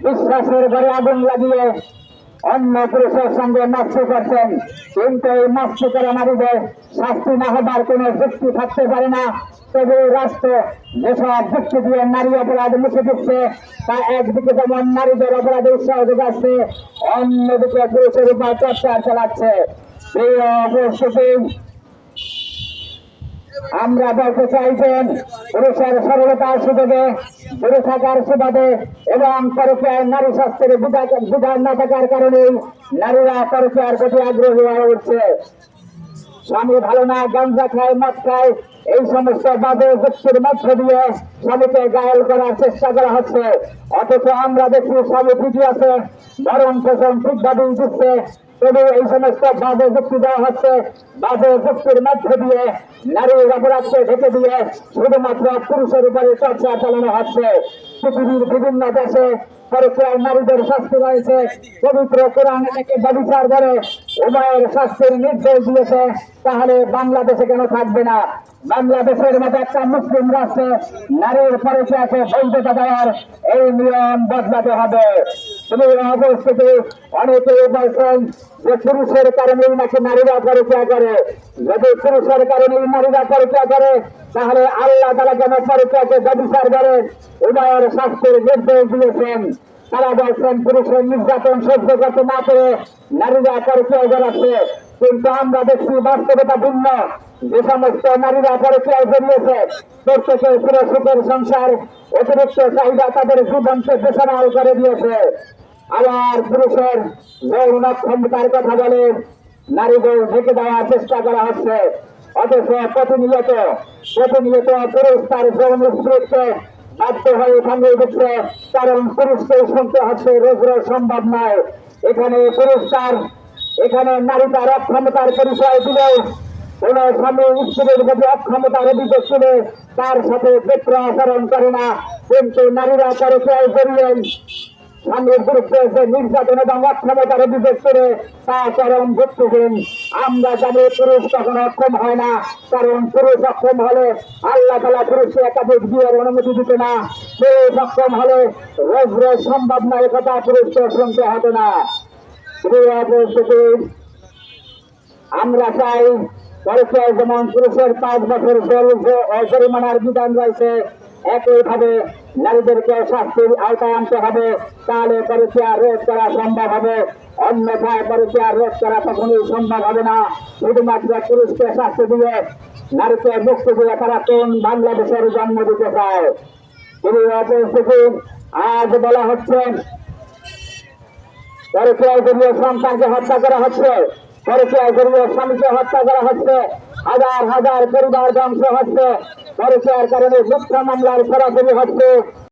বিশ্বাসের ঘরে আগুন লাগিয়ে অন্য পুরুষের সঙ্গে মাস্তি করছেন, কিন্তু এই মাস্তি করা নারীদের শাস্তি না হবার কোন যুক্তি থাকতে পারে না। তবু রাষ্ট্র যেসব যুক্তি দিয়ে নারী অপরাধ মুছে দিচ্ছে, তা একদিকে যেমন নারীদের অপরাধে উৎসাহ যোগাচ্ছে, অন্যদিকে পুরুষের উপর অত্যাচার চালাচ্ছে। প্রিয় উপস্থিতি, আমরা বলতে চাইছেন পুরুষের সরলতার সুযোগে দূরে থাকার সুবাদে এবং পরকীয়ায় নারী স্বাস্থ্যের বিধান না থাকার কারণেই নারীরা পরকীয়ার প্রতি আগ্রহী হয়ে উঠছে। স্বামী ভালো না, গাঞ্জা খায়, মদ খায়, এই সমস্ত বাদে যুক্তির মধ্য দিয়ে স্বামীকে ঘায়েল করার চেষ্টা করা হচ্ছে। অথচ আমরা দেখি স্বামী ঠিকই আছে, ভরণ পোষণ ঠিকভাবেই দিচ্ছে, তবে এই সমস্ত বাদে যুক্তি দেওয়া হচ্ছে। বাদে যুক্তির মধ্য দিয়ে নারীর অপরাধকে ঢেকে দিয়ে শুধুমাত্র পুরুষের উপরে চর্চা চালানো হচ্ছে। পৃথিবীর বিভিন্ন দেশে পরকীয়ার নারীদের শাস্তি রয়েছে। পবিত্র কোরআন একে ব্যভিচার বলে উভয়ের শাস্তির নির্দেশ দিয়েছে। তাহলে বাংলাদেশে কেন থাকবে না? বাংলাদেশের মতো একটা মুসলিম রাষ্ট্রে নারীর পরকীয়াকে বৈধতা দেওয়ার এই নিয়ম বদলাতে হবে। তুমি অবস্থিতি অনেকেই বলছেন যে পুরুষের কারণেই নাকি নারীরা পরকীয়া করে। যদি পুরুষের কারণেই নারীরা পরকীয়া করে, তাহলে আল্লাহ তাআলা কেন পরকীয়াকে ব্যভিচার করেন? উভয়ের শাস্তির নির্দেশ দিয়েছেন। তারা বলছেন পুরুষের নির্যাতন সহ্য করতে না পেরে নারীরা পরকীয়া জড়াচ্ছে, কিন্তু আমরা দেখছি বাস্তবতা ভিন্ন। যে সমস্ত নারীরা পরকীয়ায় জড়িয়েছে, প্রত্যেকে পুরো সুখের সংসার, অতিরিক্ত চাহিদা তাদের জীবনকে বেসামাল করে দিয়েছে। আবার পুরুষের যৌন ক্ষমতার কথা বলে নারীদের ঢেকে দেওয়ার চেষ্টা করা হচ্ছে। অথচ প্রতিনিয়ত পুরুষ তার যৌন স্ত্রীকে বাধ্য হয়ে সামনে দিচ্ছে, কারণ পুরুষকে শুনতে হচ্ছে রোজ রোজ সম্ভব নয়। এখানে নারী তার অক্ষমতার পরিচয় দিলেও কোন স্বামী স্ত্রীর প্রতি অক্ষমতার অভিযোগ তুলে তার সাথে বেত্র আচরণ করে না, কিন্তু নারীরা পরকীয়ায় জড়িয়ে স্বামীর বিরুদ্ধে যে নির্যাতন এবং অক্ষমতার অভিযোগ করে তা চরম যুক্তিহীন। আমরা জানি পুরুষ কখনো অক্ষম হয় না, কারণ পুরুষ অক্ষম হলে আল্লাহ তাআলা পুরুষকে একাধিক বিয়ের অনুমতি দিতে না। পুরুষ অক্ষম হলে রোজ রোজ সম্ভব নয়, কথা পুরুষকে শুনতে হতো না। আমরা চাই পরকীয়ায় যেমন পুরুষের 5 বছর জরিমানার বিধান রয়েছে, একইভাবে নারীদেরকে শাস্তির আওতায় আনতে হবে। তাহলে পরকীয়া রোধ করা সম্ভব হবে। অন্যথায় পরকীয়া রোধ করা কখনোই সম্ভব হবে না। শুধুমাত্র পুরুষকে শাস্তি দিয়ে নারীকে মুক্তি দিয়ে তারা কোন বাংলাদেশের জন্ম দিতে চায়? তিনি উপস্থিতি আজ বলা হচ্ছে পরকীয়ায় জড়িয়ে সন্তানকে হত্যা করা হচ্ছে, পরকীয়ায় জড়িয়ে স্বামীকে হত্যা করা হচ্ছে, হাজার হাজার পরিবার ধ্বংস হচ্ছে, পরকীয়ার কারণে মিথ্যা মামলার সরাসরি হচ্ছে।